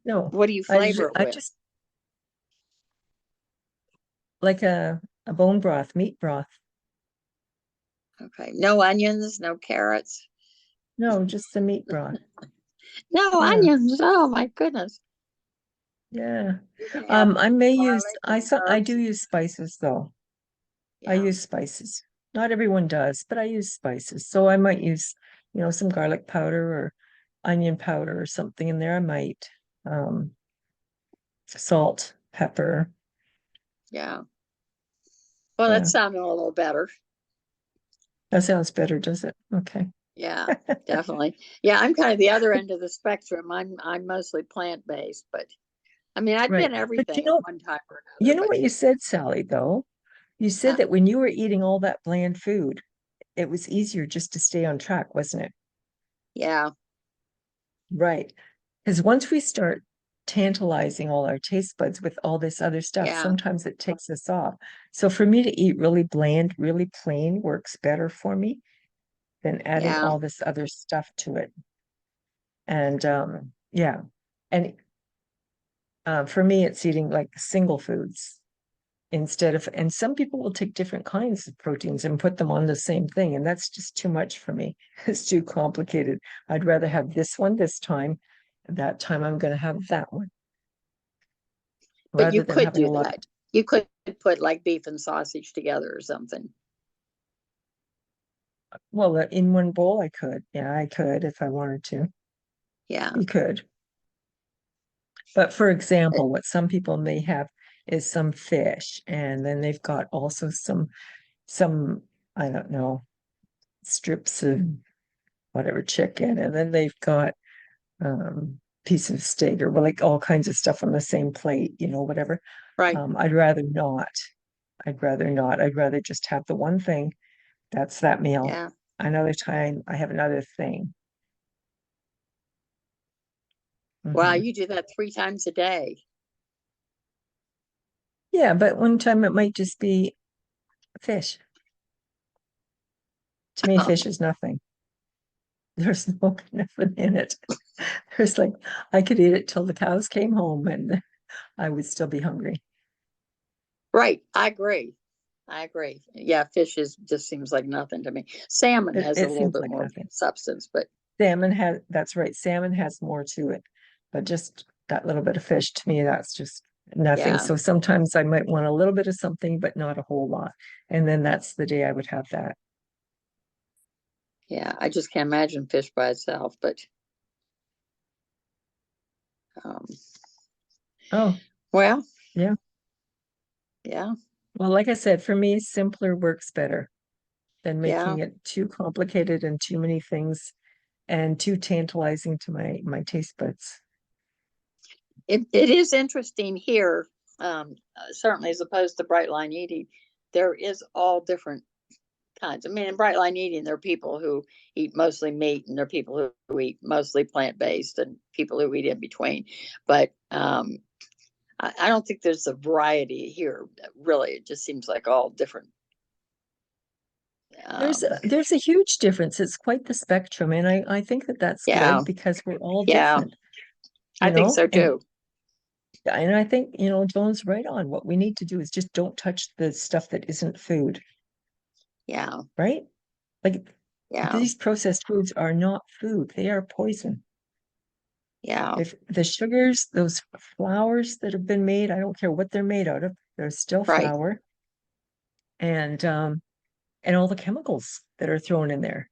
No, What do you flavor it I with? just like a bone broth, meat broth. Okay, no onions, no carrots, No, just the meat broth. no Yeah, onions. Oh my goodness. yeah. You can add I may use garlic and I do herbs. use spices though. I Yeah, use spices. Not everyone does, but I use spices. So I might use, some garlic powder or onion powder or something in there. I might salt, pepper. yeah. Well, that Yeah. sounded a little better. That sounds better, does it? Okay. Yeah, definitely. Yeah, I'm kind of the other end of the spectrum. I'm mostly plant based, but I mean, I've Right. been But everything at one time or you another. know But what you said, Sally, though? You said huh, that when you were eating all that bland food, it was easier just to stay on track, wasn't it? yeah, Right. Because once we start tantalizing all our taste buds with all this other stuff, yeah, sometimes it takes us off. So for me to eat really bland, really plain works better for me than adding yeah, all this other stuff to it. And yeah. And for me, it's eating like single foods instead of, and some people will take different kinds of proteins and put them on the same thing. And that's just too much for me. It's too complicated. I'd rather have this one this time. That time I'm going to have that one but you rather than could having a do lot of, that. You could put like beef and sausage together or something. well, in one bowl, I could. Yeah, I could if I wanted to. Yeah, You could. But for uh, example, what some people may have is some fish, and then they've got also some, I don't know, strips of whatever chicken, and then they've got piece of steak or well, like all kinds of stuff on the same plate, whatever. right. I'd rather not. I'd rather not. I'd rather just have the one thing. That's that meal. Yeah. Another time I have another thing. Wow, Hmm. you do that 3 times a day. Yeah, but one time it might just be fish. To me, fish is nothing. There's no nothing in it. There's like I could eat it till the cows came home and I would still be hungry. Right. I agree. I agree. Yeah, fish is just seems like nothing to me. Salmon It, has a it little seems bit like more nothing. substance, but That's right. Salmon has more to it, but just that little bit of fish to me, that's just nothing. yeah, So sometimes I might want a little bit of something, but not a whole lot. And then that's the day I would have that. yeah. I just can't imagine fish by itself, but um, Oh, well, yeah. yeah, Well, like I said, for me, simpler works better than yeah. making it too complicated and too many things and too tantalizing to my taste buds. It is interesting here, certainly as opposed to bright line eating. There is all different kinds. I mean, in bright line eating, there are people who eat mostly meat, and there are people who eat mostly plant based, and people who eat in between. But I don't think there's a variety here. Really, it just seems like all different. There's Um, a, there's a huge difference. It's quite the spectrum, and I think that that's yeah, good because we're all yeah, different, I you think know. so too. And I think, Joan's right on. What we need to do is just don't touch the stuff that isn't food, Yeah, right? Like yeah, these processed foods are not food; they are poison. yeah, If the sugars, those flours that have been made, I don't care what they're made out of, they're still right. flour, and all the chemicals that are thrown in there.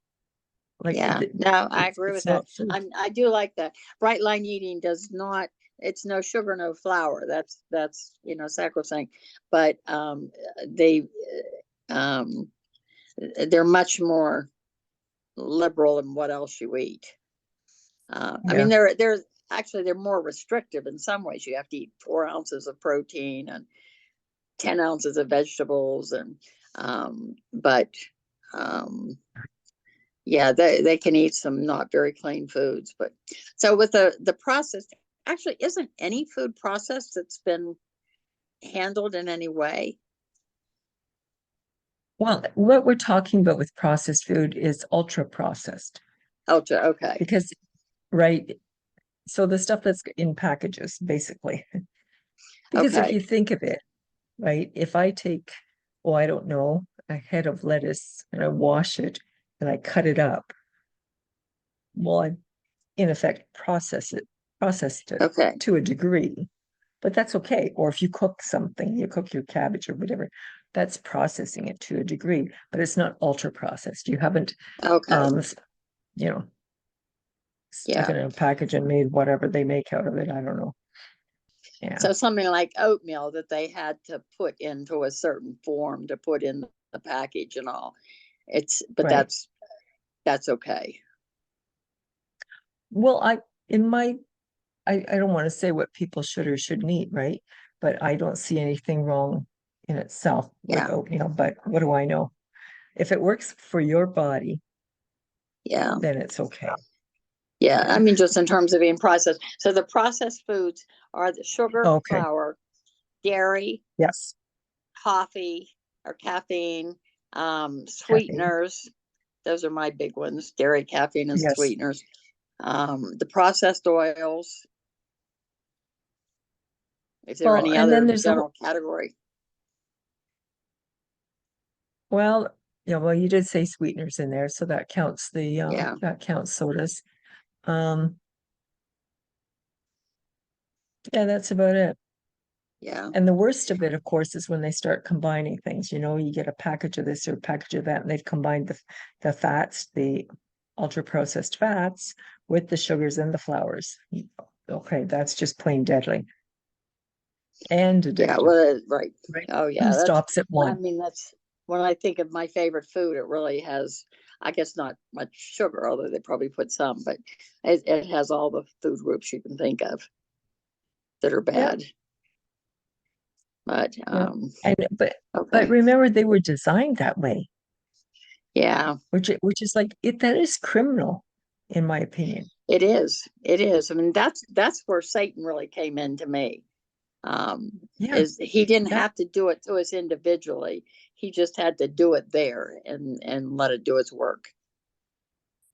Like Yeah, no, I agree with it's that. not food. I do like that. Bright line eating does not. It's no sugar, no flour. That's sacrosanct. But um, they're much more liberal in what else you eat. I mean, Yeah. they're actually they're more restrictive in some ways. You have to eat 4 ounces of protein and 10 ounces of vegetables, and but um, yeah, they can eat some not very clean foods. But so with the process, actually, isn't any food processed that's been handled in any way? Well, what we're talking about with processed food is ultra processed Ultra, okay, because, right? So the stuff that's in packages, basically. Because if okay, you think of it, right, if I take, oh, I don't know, a head of lettuce and I wash it and I cut it up, well, I in effect processed it okay, to a degree, but that's okay. Or if you cook something, you cook your cabbage or whatever, that's processing it to a degree, but it's not ultra processed. You haven't, okay, you know, stuck yeah. it in a package and made whatever they make out of it. I don't know. Yeah, So something like oatmeal that they had to put into a certain form to put in the package and all. But right. that's okay. Well, in my, I don't want to say what people should or shouldn't eat, right? But I don't see anything wrong in itself with Yeah, oatmeal. But what do I know? If it works for your body, yeah, then it's okay. yeah. I Yeah. mean, just in terms of being processed. So the processed foods are the sugar, Okay. flour, dairy, Yes. coffee or caffeine, Caffeine. sweeteners. Those are my big ones: dairy, caffeine, and Yes. sweeteners. The processed oils. Is there Well, any and then other there's general category? well, yeah, well, you did say sweeteners in there, so Yeah, that counts sodas. Um, yeah, that's about it. yeah, And the worst of it, of course, is when they start combining things. You get a package of this or a package of that, and they've combined the fats, the ultra processed fats, with the sugars and the flours. Okay, that's just plain deadly and yeah. addictive, Well, right. right? Oh, Who yeah. stops at I one? mean, that's when I think of my favorite food. It really has, I guess, not much sugar, although they probably put some, but it has all the food groups you can think of that are Yeah, bad. But yeah. And but okay, remember, they were designed that way, yeah. which is like that is criminal, in my opinion. It is. It is. I mean, that's where Satan really came into me. Yeah, Is he didn't that have to do it to us individually. He just had to do it there and let it do its work.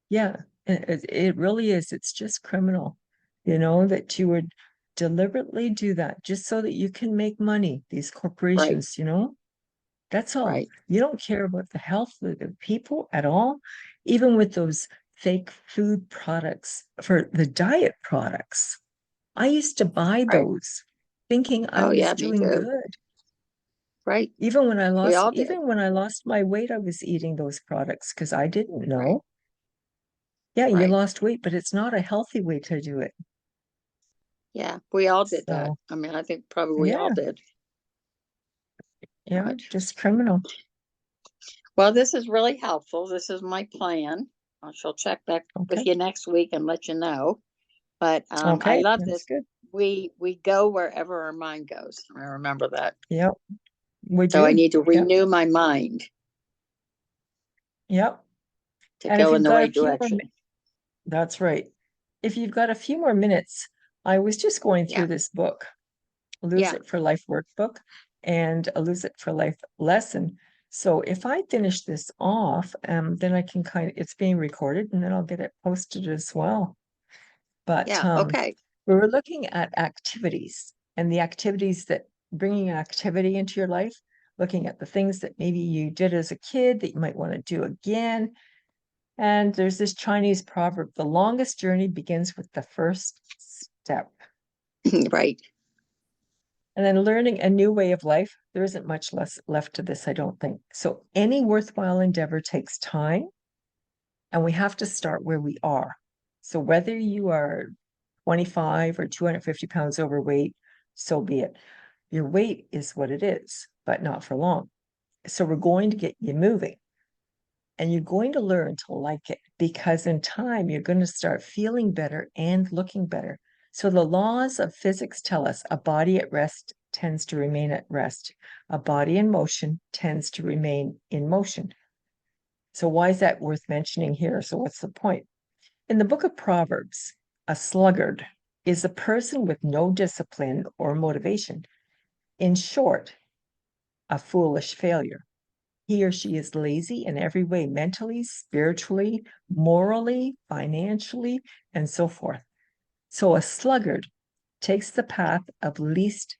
yeah, it really is. It's just criminal, that you would deliberately do that just so that you can make money, these Right. corporations, that's all. Right. You don't care about the health of the people at all, even with those fake food products for the diet products. I used to buy Right. those thinking I Oh was yeah, me doing too. good. Right. Even when I We lost, all did. even when I lost my weight, I was eating those products because I didn't Right. know. Yeah, you Right. lost weight, but it's not a healthy way to do it. Yeah, we all did that. So, I mean, I think probably we all yeah, did. yeah, But just criminal. well, this is really helpful. This is my plan. I shall check back with Okay. you next week and let you know. But I Okay, love that's this. good. We go wherever our mind goes. I remember that. Yep, we So I do. need to Yep. renew my mind. Yep. to And if go in you've the got a right few more, direction. that's right. If you've got a few more minutes, I was just going through Yeah, this book, Lose yeah, It for Life workbook and a Lose It for Life lesson. So if I finish this off, then I can it's being recorded and then I'll get it posted as well. But yeah. Okay. we were looking at activities and the activities that bringing activity into your life, looking at the things that maybe you did as a kid that you might want to do again. And there's this Chinese proverb, the longest journey begins with the first step. Right. And then learning a new way of life, there isn't much less left to this, I don't think. So any worthwhile endeavor takes time, and we have to start where we are. So whether you are 25 or 250 pounds overweight, so be it. Your weight is what it is, but not for long. So we're going to get you moving. And you're going to learn to like it because in time you're going to start feeling better and looking better. So the laws of physics tell us a body at rest tends to remain at rest. A body in motion tends to remain in motion. So why is that worth mentioning here? So what's the point? In the book of Proverbs, a sluggard is a person with no discipline or motivation. In short, a foolish failure. He or she is lazy in every way, mentally, spiritually, morally, financially, and so forth. So a sluggard takes the path of least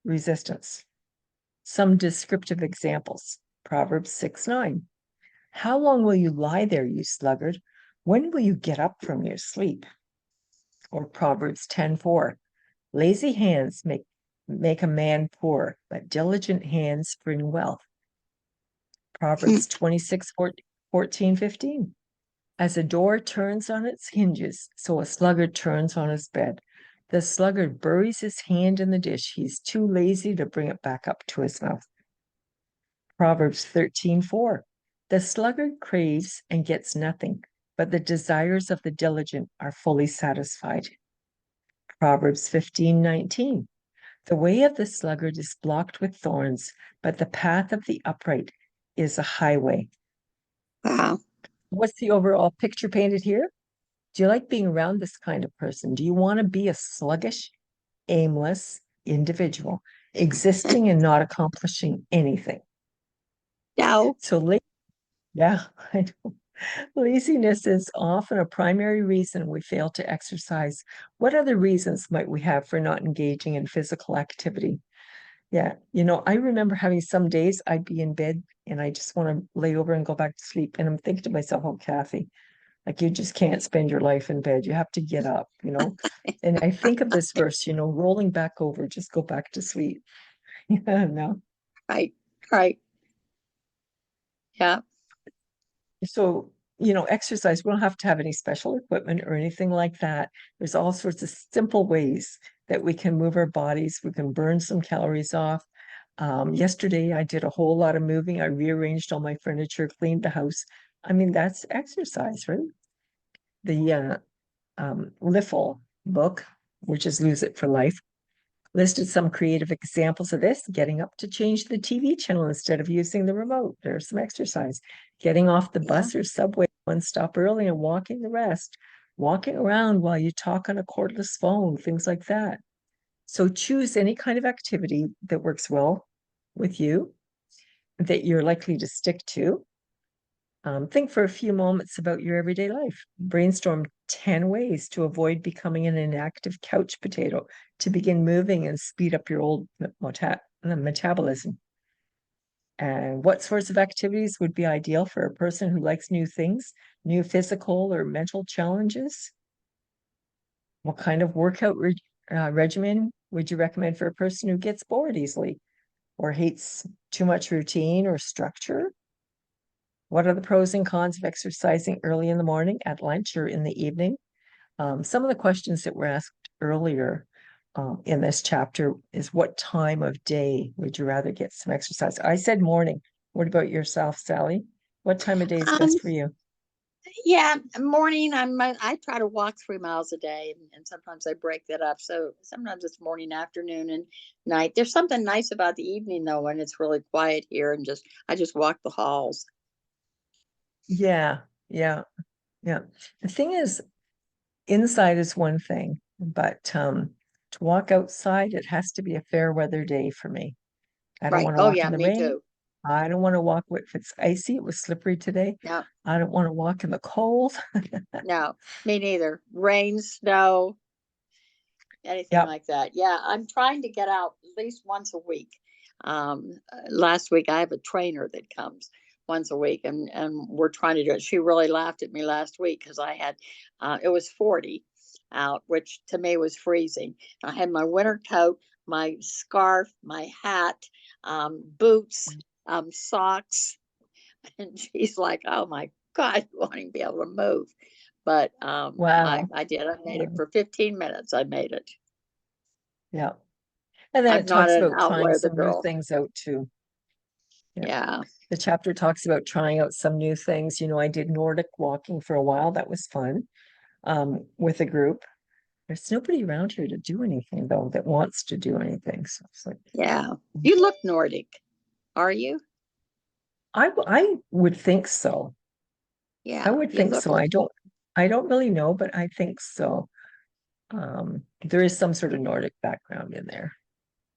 resistance. Some descriptive examples. Proverbs 6:9. How long will you lie there, you sluggard? When will you get up from your sleep? Or Proverbs 10:4. Lazy hands make a man poor, but diligent hands bring wealth. Proverbs 26:14-15. As a door turns on its hinges, so a sluggard turns on his bed. The sluggard buries his hand in the dish. He's too lazy to bring it back up to his mouth. Proverbs 13:4. The sluggard craves and gets nothing, but the desires of the diligent are fully satisfied. Proverbs 15:19. The way of the sluggard is blocked with thorns, but the path of the upright is a highway. Wow. What's the overall picture painted here? Do you like being around this kind of person? Do you want to be a sluggish, aimless individual, existing and not accomplishing anything? No. So, yeah, I know. Laziness is often a primary reason we fail to exercise. What other reasons might we have for not engaging in physical activity? Yeah, I remember having some days I'd be in bed and I just want to lay over and go back to sleep. And I'm thinking to myself, oh, Kathy, like you just can't spend your life in bed. You have to get up. And I think of this verse, rolling back over, just go back to sleep. Yeah, no. Right. Right. Yeah. So, exercise, we don't have to have any special equipment or anything like that. There's all sorts of simple ways that we can move our bodies. We can burn some calories off. Yesterday, I did a whole lot of moving. I rearranged all my furniture, cleaned the house. I mean, that's exercise, right? The Liffle book, which is Lose It for Life, listed some creative examples of this: getting up to change the TV channel instead of using the remote. There's some exercise. Getting off the Yeah. bus or subway one stop early and walking the rest. Walking around while you talk on a cordless phone, things like that. So choose any kind of activity that works well with you, that you're likely to stick to. Think for a few moments about your everyday life. Brainstorm 10 ways to avoid becoming an inactive couch potato, to begin moving and speed up your old metabolism. And what sorts of activities would be ideal for a person who likes new things, new physical or mental challenges? What kind of workout regimen would you recommend for a person who gets bored easily or hates too much routine or structure? What are the pros and cons of exercising early in the morning, at lunch, or in the evening? Some of the questions that were asked earlier in this chapter is, what time of day would you rather get some exercise? I said morning. What about yourself, Sally? What time of day is Um, best for you? yeah, morning. I try to walk 3 miles a day, and sometimes I break that up. So sometimes it's morning, afternoon, and night. There's something nice about the evening though, when it's really quiet here, and I just walk the halls. Yeah, yeah, yeah. The thing is, inside is one thing, but to walk outside, it has to be a fair weather day for me. I don't Right. want to Oh walk yeah, in the me rain. too. I don't want to walk if it's icy. It was slippery today. No, I don't want to walk in the cold. no, me neither. Rain, snow, anything Yep. like that. Yeah, I'm trying to get out at least once a week. Last week I have a trainer that comes once a week, and we're trying to do it. She really laughed at me last week because I had it was 40 out, which to me was freezing. I had my winter coat, my scarf, my hat, boots, socks, and she's like, "Oh my God, you won't even be able to move." But Wow. I did. I made it Wow. for 15 minutes. I made it. Yeah. And then I'm it not talks an about out trying weather some new girl. things out too. Yeah. Yeah, The chapter talks about trying out some new things. I did Nordic walking for a while. That was fun, with a group. There's nobody around here to do anything though that wants to do anything. So it's like, yeah. You look Nordic, are you? I would think so. I Yeah, would you think look. so. I don't really know, but I think so. There is some sort of Nordic background in there.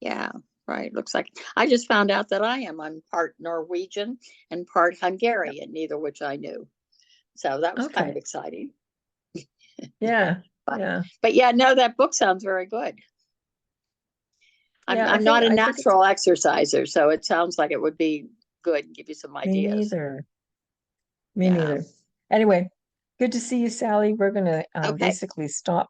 Yeah, right. Looks like I just found out that I am. I'm part Norwegian and part Yeah. Hungarian, neither which I knew. So that was kind of Okay. exciting. Yeah. But Yeah. but yeah, no, that book sounds very good. Yeah. I'm not a I think it's natural exerciser, so it sounds like it would be good and give you some me ideas. neither. Me Yeah. neither. Anyway, good to see you, Sally. We're gonna Okay. basically stop